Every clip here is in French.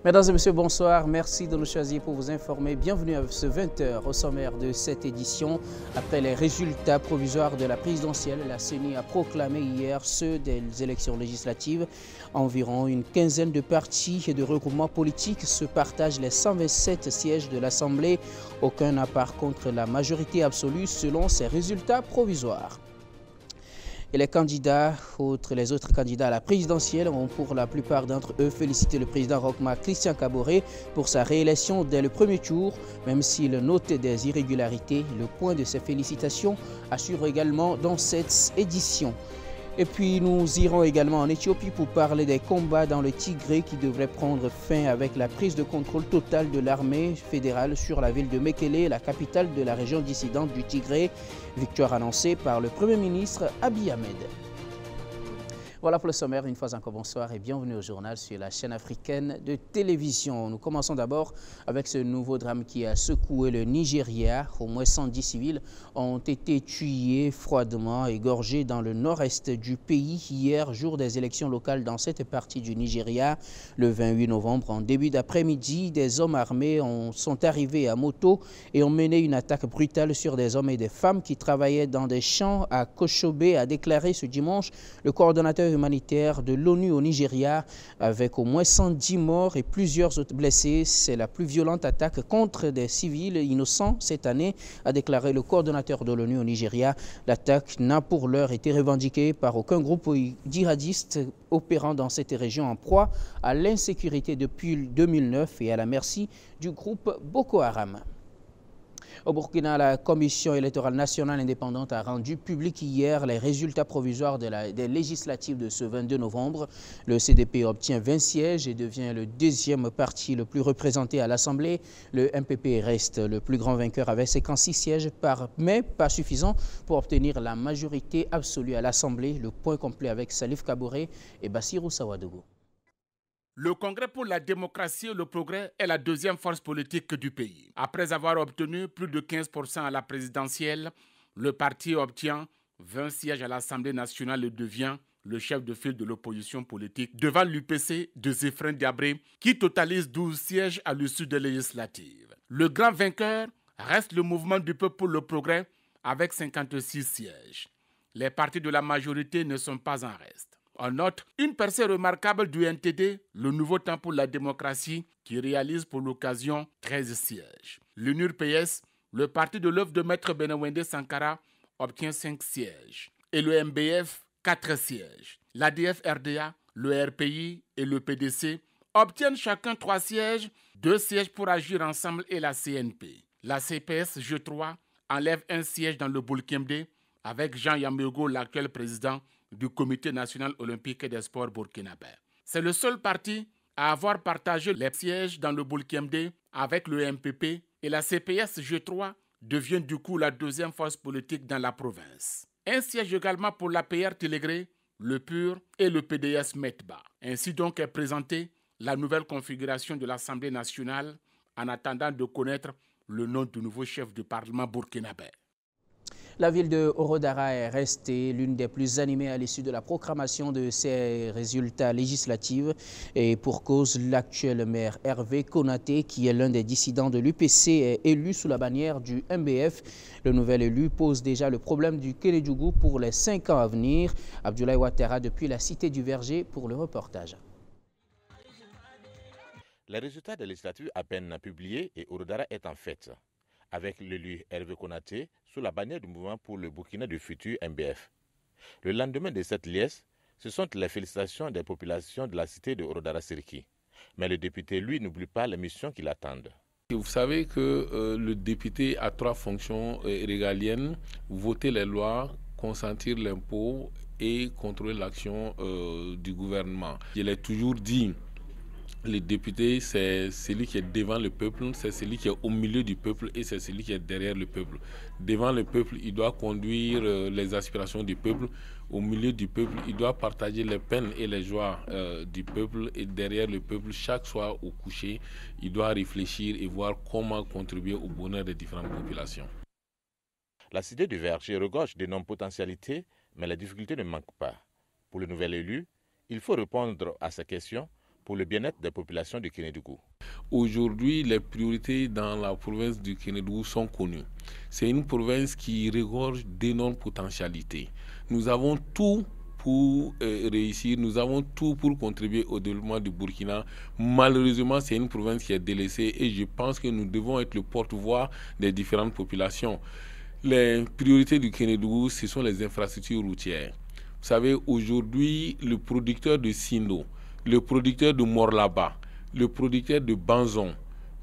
Mesdames et messieurs, bonsoir. Merci de nous choisir pour vous informer. Bienvenue à ce 20h au sommaire de cette édition. Après les résultats provisoires de la présidentielle, la CENI a proclamé hier ceux des élections législatives. Environ une quinzaine de partis et de regroupements politiques se partagent les 127 sièges de l'Assemblée. Aucun n'a par contre la majorité absolue selon ces résultats provisoires. Et les autres candidats à la présidentielle ont pour la plupart d'entre eux félicité le président Roch Marc Christian Kaboré pour sa réélection dès le premier tour. Même s'il notait des irrégularités, le point de ses félicitations assure également dans cette édition. Et puis nous irons également en Éthiopie pour parler des combats dans le Tigré qui devraient prendre fin avec la prise de contrôle totale de l'armée fédérale sur la ville de Mekele, la capitale de la région dissidente du Tigré. Victoire annoncée par le Premier ministre Abiy Ahmed. Voilà pour le sommaire. Une fois encore, bonsoir et bienvenue au journal sur la chaîne africaine de télévision. Nous commençons d'abord avec ce nouveau drame qui a secoué le Nigeria. Au moins 110 civils ont été tués, froidement égorgés dans le nord-est du pays hier, jour des élections locales dans cette partie du Nigeria. Le 28 novembre, en début d'après-midi, des hommes armés sont arrivés à moto et ont mené une attaque brutale sur des hommes et des femmes qui travaillaient dans des champs à Koshobe, a déclaré ce dimanche le coordonnateur humanitaire de l'ONU au Nigeria, avec au moins 110 morts et plusieurs autres blessés. C'est la plus violente attaque contre des civils innocents cette année, a déclaré le coordonnateur de l'ONU au Nigeria. L'attaque n'a pour l'heure été revendiquée par aucun groupe djihadiste opérant dans cette région en proie à l'insécurité depuis 2009 et à la merci du groupe Boko Haram. Au Burkina, la Commission électorale nationale indépendante a rendu public hier les résultats provisoires des législatives de ce 22 novembre. Le CDP obtient 20 sièges et devient le deuxième parti le plus représenté à l'Assemblée. Le MPP reste le plus grand vainqueur avec 56 sièges, mais pas suffisant pour obtenir la majorité absolue à l'Assemblée. Le point complet avec Salif Kaboré et Bassirou Sawadougou. Le Congrès pour la démocratie et le progrès est la deuxième force politique du pays. Après avoir obtenu plus de 15% à la présidentielle, le parti obtient 20 sièges à l'Assemblée nationale et devient le chef de file de l'opposition politique devant l'UPC de Zéphrin Diabré qui totalise 12 sièges à l'issue des législatives. Le grand vainqueur reste le mouvement du peuple pour le progrès avec 56 sièges. Les partis de la majorité ne sont pas en reste. On note une percée remarquable du NTD, le Nouveau Temps pour la démocratie, qui réalise pour l'occasion 13 sièges. L'UNUR-PS, le parti de l'œuvre de Maître Benawende Sankara, obtient 5 sièges. Et le MBF, 4 sièges. L'ADF-RDA, le RPI et le PDC obtiennent chacun 3 sièges, 2 sièges pour agir ensemble et la CNP. La CPS, G3, enlève 1 siège dans le Boulkemde avec Jean Yamégo, l'actuel président du Comité national olympique et des sports burkinabé. C'est le seul parti à avoir partagé les sièges dans le Boulkemde avec le MPP et la CPS G3 devient du coup la deuxième force politique dans la province. Un siège également pour l'APR Télégré, le PUR et le PDS Metba. Ainsi donc est présentée la nouvelle configuration de l'Assemblée nationale en attendant de connaître le nom du nouveau chef du Parlement burkinabé. La ville de Orodara est restée l'une des plus animées à l'issue de la proclamation de ces résultats législatifs. Et pour cause, l'actuel maire Hervé Konaté, qui est l'un des dissidents de l'UPC, est élu sous la bannière du MBF. Le nouvel élu pose déjà le problème du Kélédougou pour les 5 ans à venir. Abdoulaye Ouattara depuis la cité du Verger pour le reportage. Les résultats des législatives à peine publiés et Orodara est en fête, avec l'élu Hervé Konaté sous la bannière du mouvement pour le Burkina du futur MBF. Le lendemain de cette liesse, ce sont les félicitations des populations de la cité de Orodara-Sirki. Mais le député, lui, n'oublie pas les missions qui l'attendent. Vous savez que le député a 3 fonctions régaliennes: voter les lois, consentir l'impôt et contrôler l'action du gouvernement. Je l'ai toujours dit, le député, c'est celui qui est devant le peuple, c'est celui qui est au milieu du peuple et c'est celui qui est derrière le peuple. Devant le peuple, il doit conduire les aspirations du peuple. Au milieu du peuple, il doit partager les peines et les joies du peuple. Et derrière le peuple, chaque soir au coucher, il doit réfléchir et voir comment contribuer au bonheur des différentes populations. La cité du Verger regorge d'énormes potentialités, mais les difficultés ne manquent pas. Pour le nouvel élu, il faut répondre à ces questions pour le bien-être des populations du Kénédougou. Aujourd'hui, les priorités dans la province du Kénédougou sont connues. C'est une province qui regorge d'énormes potentialités. Nous avons tout pour réussir, nous avons tout pour contribuer au développement du Burkina. Malheureusement, c'est une province qui est délaissée et je pense que nous devons être le porte-voix des différentes populations. Les priorités du Kénédougou, ce sont les infrastructures routières. Vous savez, aujourd'hui, le producteur de Sindo, le producteur de Morlaba, le producteur de Banzon,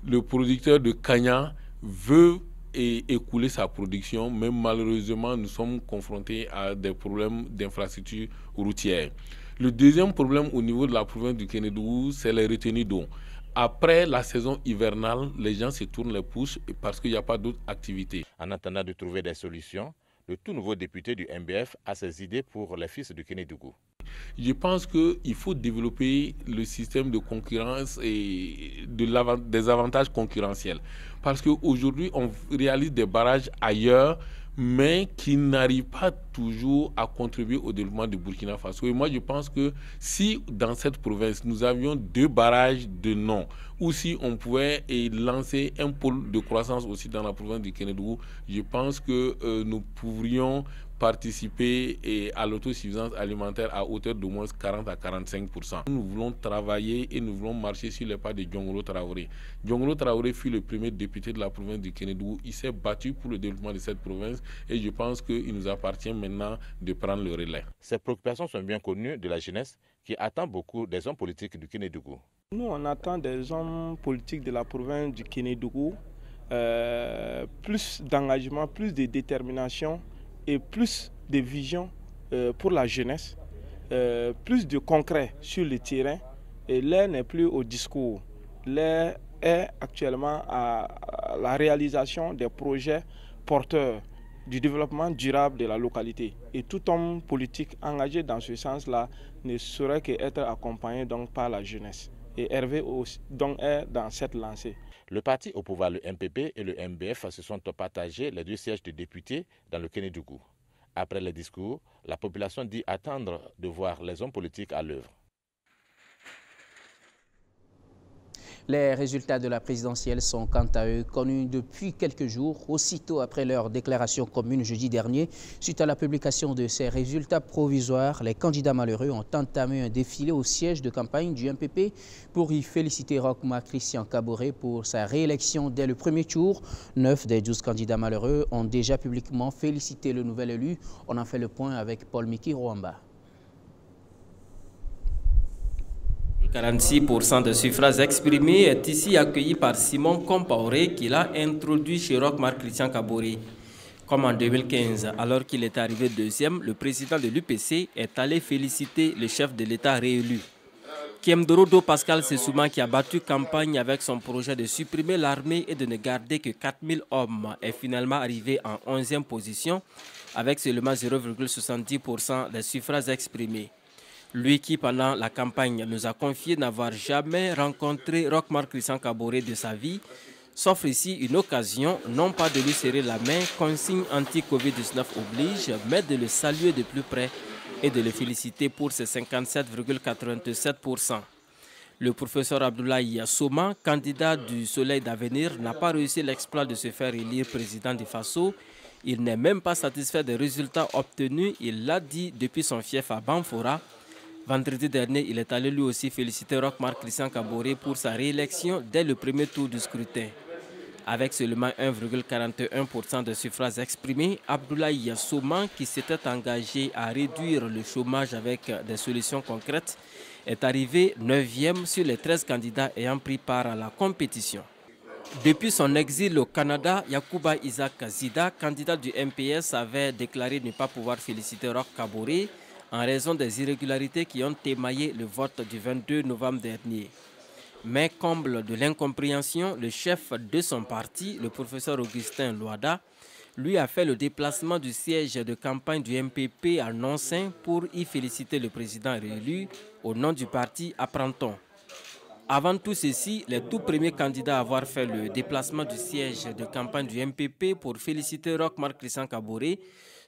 le producteur de Kanya veut écouler sa production, mais malheureusement, nous sommes confrontés à des problèmes d'infrastructures routières. Le deuxième problème au niveau de la province du Kénédougou, c'est les retenues d'eau. Après la saison hivernale, les gens se tournent les pouces parce qu'il n'y a pas d'autres activités. En attendant de trouver des solutions, le tout nouveau député du MBF a ses idées pour les fils du Kénédougou. Je pense qu'il faut développer le système de concurrence et des avantages concurrentiels. Parce qu'aujourd'hui, on réalise des barrages ailleurs, mais qui n'arrivent pas toujours à contribuer au développement du Burkina Faso. Et moi, je pense que si dans cette province, nous avions 2 barrages de nom, ou si on pouvait lancer un pôle de croissance aussi dans la province du Kénédougou, je pense que nous pourrions participer à l'autosuffisance alimentaire à hauteur d'au moins 40 à 45%. Nous voulons travailler et nous voulons marcher sur les pas de Djongolo Traoré. Djongolo Traoré fut le premier député de la province du Kénédougou. Il s'est battu pour le développement de cette province et je pense qu'il nous appartient maintenant de prendre le relais. Ces préoccupations sont bien connues de la jeunesse qui attend beaucoup des hommes politiques du Kénédougou. Nous, on attend des hommes politiques de la province du Kénédougou plus d'engagement, plus de détermination et plus de vision pour la jeunesse, plus de concret sur le terrain. Et l'air n'est plus au discours, l'air est actuellement à la réalisation des projets porteurs du développement durable de la localité. Et tout homme politique engagé dans ce sens-là ne saurait qu'être accompagné donc par la jeunesse. Et Hervé aussi, donc, est dans cette lancée. Le parti au pouvoir, le MPP et le MBF, se sont partagés les 2 sièges de députés dans le Kénédougou. Après les discours, la population dit attendre de voir les hommes politiques à l'œuvre. Les résultats de la présidentielle sont quant à eux connus depuis quelques jours, aussitôt après leur déclaration commune jeudi dernier. Suite à la publication de ces résultats provisoires, les candidats malheureux ont entamé un défilé au siège de campagne du MPP pour y féliciter Roch-Marc Christian Kaboré pour sa réélection dès le premier tour. 9 des 12 candidats malheureux ont déjà publiquement félicité le nouvel élu. On en fait le point avec Paul Miki Rwamba. 46% de suffrages exprimés est ici accueilli par Simon Compaoré qui l'a introduit chez Roch-Marc Christian Kaboré. Comme en 2015, alors qu'il est arrivé deuxième, le président de l'UPC est allé féliciter le chef de l'État réélu. Kiemdorodo Pascal Sessouma, qui a battu campagne avec son projet de supprimer l'armée et de ne garder que 4000 hommes, est finalement arrivé en 11e position avec seulement 0,70% des suffrages exprimés. Lui qui, pendant la campagne, nous a confié n'avoir jamais rencontré Roch-Marc Christian Kaboré de sa vie, s'offre ici une occasion, non pas de lui serrer la main, consigne anti-Covid-19 oblige, mais de le saluer de plus près et de le féliciter pour ses 57,87%. Le professeur Abdoulaye Souma, candidat du Soleil d'avenir, n'a pas réussi l'exploit de se faire élire président du Faso. Il n'est même pas satisfait des résultats obtenus, il l'a dit depuis son fief à Banfora. Vendredi dernier, il est allé lui aussi féliciter Roch-Marc Christian Kaboré pour sa réélection dès le premier tour du scrutin. Avec seulement 1,41% de suffrages exprimés, Abdoulaye Souma, qui s'était engagé à réduire le chômage avec des solutions concrètes, est arrivé 9e sur les 13 candidats ayant pris part à la compétition. Depuis son exil au Canada, Yacouba Isaac Zida, candidat du MPS, avait déclaré ne pas pouvoir féliciter Roch Kaboré en raison des irrégularités qui ont émaillé le vote du 22 novembre dernier. Mais comble de l'incompréhension, le chef de son parti, le professeur Augustin Loada, lui a fait le déplacement du siège de campagne du MPP à Nonsin pour y féliciter le président réélu au nom du parti à Pranton. Avant tout ceci, les tout premiers candidats à avoir fait le déplacement du siège de campagne du MPP pour féliciter Roch-Marc Christian Kaboré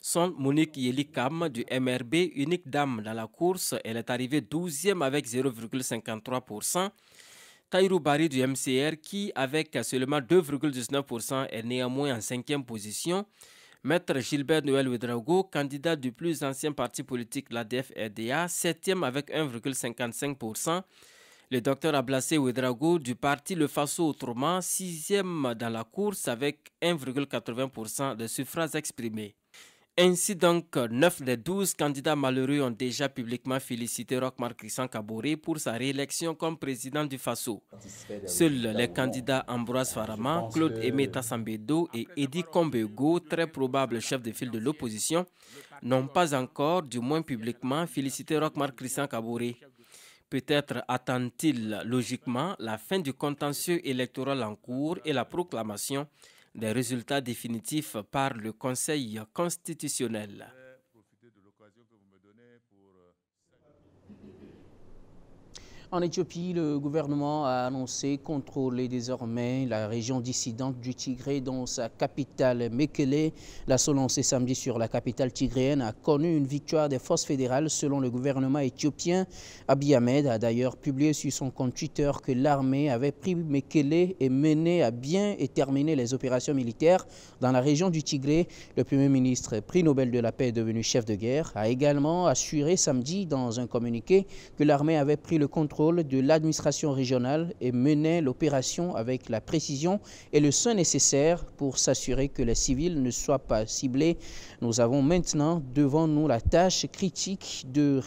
sont Monique Yelikam du MRB, unique dame dans la course. Elle est arrivée 12e avec 0,53%. Taïrou Bari du MCR qui, avec seulement 2,19%, est néanmoins en 5e position. Maître Gilbert Noël Ouedraogo, candidat du plus ancien parti politique, l'ADF-RDA, 7e avec 1,55%. Le docteur Ablassé Ouedraogo du parti Le Faso Autrement, 6e dans la course avec 1,80% de suffrages exprimés. Ainsi donc, 9 des 12 candidats malheureux ont déjà publiquement félicité Roch-Marc Christian Kaboré pour sa réélection comme président du Faso. Seuls les candidats Ambroise Farama, Claude Aimé Tassambedo et Edi Kombego, très probables chefs de file de l'opposition, n'ont pas encore, du moins publiquement, félicité Roch-Marc Christian Kaboré. Peut-être attend-il logiquement la fin du contentieux électoral en cours et la proclamation des résultats définitifs par le Conseil constitutionnel. En Éthiopie, le gouvernement a annoncé contrôler désormais la région dissidente du Tigré, dont sa capitale Mekele. L'assaut lancé samedi sur la capitale tigréenne a connu une victoire des forces fédérales selon le gouvernement éthiopien. Abiy Ahmed a d'ailleurs publié sur son compte Twitter que l'armée avait pris Mekele et mené à bien et terminé les opérations militaires dans la région du Tigré. Le Premier ministre, prix Nobel de la paix et devenu chef de guerre, a également assuré samedi dans un communiqué que l'armée avait pris le contrôle de l'administration régionale et menait l'opération avec la précision et le soin nécessaire pour s'assurer que les civils ne soient pas ciblés. Nous avons maintenant devant nous la tâche critique de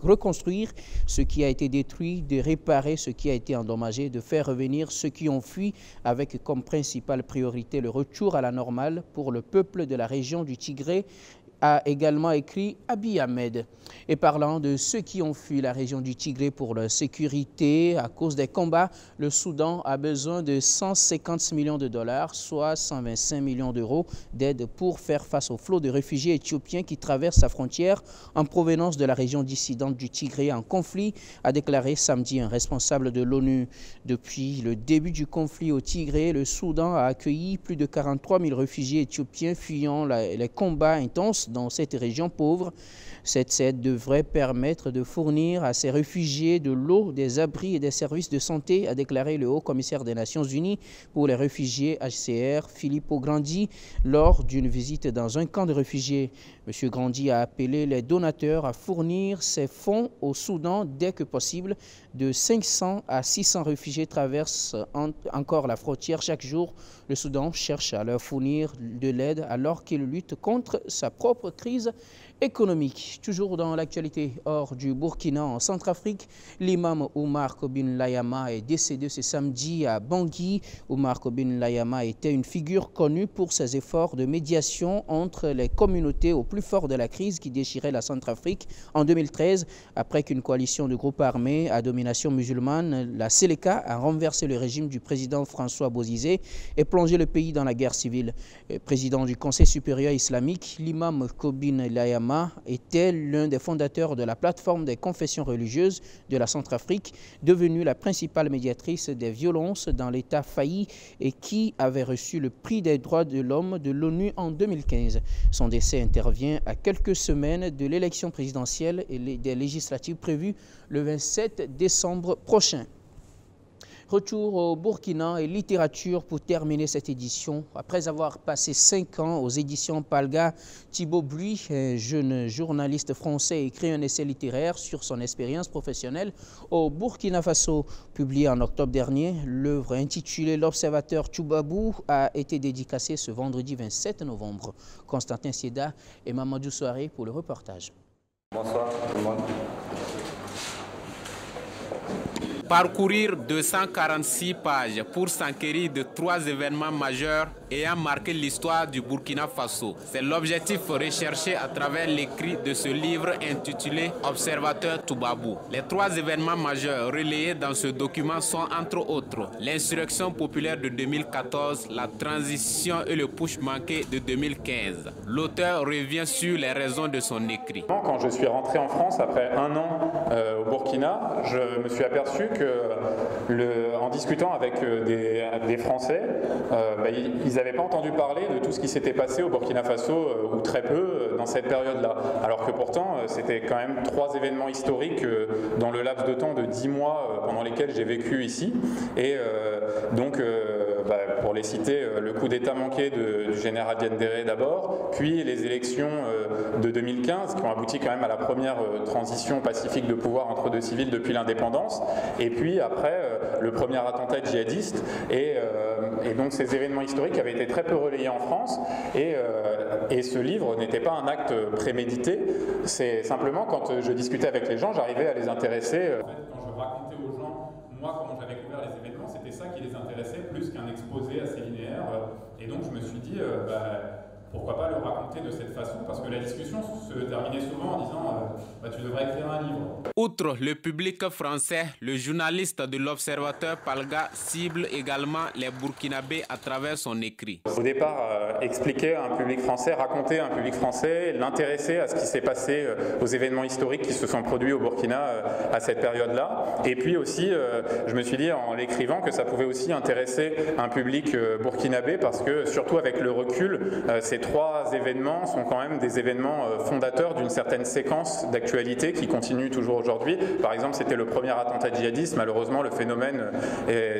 reconstruire ce qui a été détruit, de réparer ce qui a été endommagé, de faire revenir ceux qui ont fui avec comme principale priorité le retour à la normale pour le peuple de la région du Tigré, a également écrit Abiy Ahmed. Et parlant de ceux qui ont fui la région du Tigré pour leur sécurité à cause des combats, le Soudan a besoin de 150 millions de dollars, soit 125 millions d'euros d'aide pour faire face au flot de réfugiés éthiopiens qui traversent sa frontière en provenance de la région dissidente du Tigré en conflit, a déclaré samedi un responsable de l'ONU. Depuis le début du conflit au Tigré, le Soudan a accueilli plus de 43 000 réfugiés éthiopiens fuyant les combats intenses dans cette région pauvre. Cette aide devrait permettre de fournir à ces réfugiés de l'eau, des abris et des services de santé, a déclaré le haut-commissaire des Nations Unies pour les réfugiés HCR, Filippo Grandi, lors d'une visite dans un camp de réfugiés. M. Grandi a appelé les donateurs à fournir ces fonds au Soudan dès que possible. De 500 à 600 réfugiés traversent encore la frontière chaque jour. Le Soudan cherche à leur fournir de l'aide alors qu'il lutte contre sa propre crise économique. Toujours dans l'actualité hors du Burkina, en Centrafrique, l'imam Oumar Kobin Layama est décédé ce samedi à Bangui. Oumar Kobin Layama était une figure connue pour ses efforts de médiation entre les communautés au plus fort de la crise qui déchirait la Centrafrique en 2013, après qu'une coalition de groupes armés à domination musulmane, la Seleka, a renversé le régime du président François Bozizé et plongé le pays dans la guerre civile. Président du Conseil supérieur islamique, l'imam Kobin Layama était l'un des fondateurs de la plateforme des confessions religieuses de la Centrafrique, devenue la principale médiatrice des violences dans l'État failli et qui avait reçu le prix des droits de l'homme de l'ONU en 2015. Son décès intervient à quelques semaines de l'élection présidentielle et des législatives prévues le 27 décembre prochain. Retour au Burkina et littérature pour terminer cette édition. Après avoir passé 5 ans aux éditions Palga, Thibaut Bluy, un jeune journaliste français, a écrit un essai littéraire sur son expérience professionnelle au Burkina Faso. Publié en octobre dernier, l'œuvre intitulée L'Observateur Toubabou a été dédicacée ce vendredi 27 novembre. Constantin Sieda et Mamadou Soare pour le reportage. Bonsoir tout le monde. Parcourir 246 pages pour s'enquérir de 3 événements majeurs ayant marqué l'histoire du Burkina Faso. C'est l'objectif recherché à travers l'écrit de ce livre intitulé Observateur Toubabou. Les 3 événements majeurs relayés dans ce document sont entre autres l'insurrection populaire de 2014, la transition et le putsch manqué de 2015. L'auteur revient sur les raisons de son écrit. Quand je suis rentré en France après 1 an au Burkina, Burkina, je me suis aperçu que, en discutant avec des Français, ils n'avaient pas entendu parler de tout ce qui s'était passé au Burkina Faso, ou très peu, dans cette période-là. Alors que pourtant, c'était quand même 3 événements historiques dans le laps de temps de 10 mois pendant lesquels j'ai vécu ici. Et donc, pour les citer, le coup d'État manqué du général Diendéré d'abord, puis les élections de 2015 qui ont abouti quand même à la première transition pacifique de pouvoir entre 2 civils depuis l'indépendance, et puis après le premier attentat djihadiste, et donc ces événements historiques avaient été très peu relayés en France, et ce livre n'était pas un acte prémédité, c'est simplement quand je discutais avec les gens, j'arrivais à les intéresser. En fait, quand je racontais aux gens, moi, comment j'avais couvert les événements, c'était ça qui les intéressait plus qu'un exposé assez linéaire, et donc je me suis dit, pourquoi pas le raconter de cette façon, parce que la discussion se terminait souvent en disant tu devrais écrire un livre. Outre le public français, le journaliste de l'Observateur Palga cible également les Burkinabés à travers son écrit. Au départ, expliquer à un public français, raconter à un public français, l'intéresser à ce qui s'est passé, aux événements historiques qui se sont produits au Burkina à cette période-là. Et puis aussi, je me suis dit en l'écrivant que ça pouvait aussi intéresser un public burkinabé, parce que surtout avec le recul, ces 3 événements sont quand même des événements fondateurs d'une certaine séquence d'actualité qui continue toujours aujourd'hui. Par exemple, c'était le premier attentat djihadiste. Malheureusement, le phénomène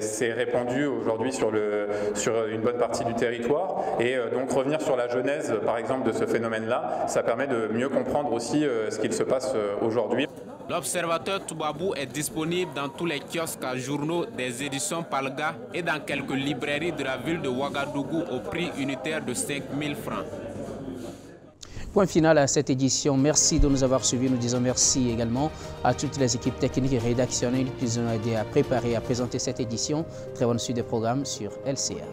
s'est répandu aujourd'hui sur une bonne partie du territoire. Et donc revenir sur la genèse, par exemple, de ce phénomène-là, ça permet de mieux comprendre aussi ce qu'il se passe aujourd'hui. L'Observateur Toubabou est disponible dans tous les kiosques à journaux des éditions Palga et dans quelques librairies de la ville de Ouagadougou au prix unitaire de 5 000 francs. Point final à cette édition. Merci de nous avoir suivis. Nous disons merci également à toutes les équipes techniques et rédactionnelles qui nous ont aidé à préparer et à présenter cette édition. Très bonne suite des programmes sur LCA.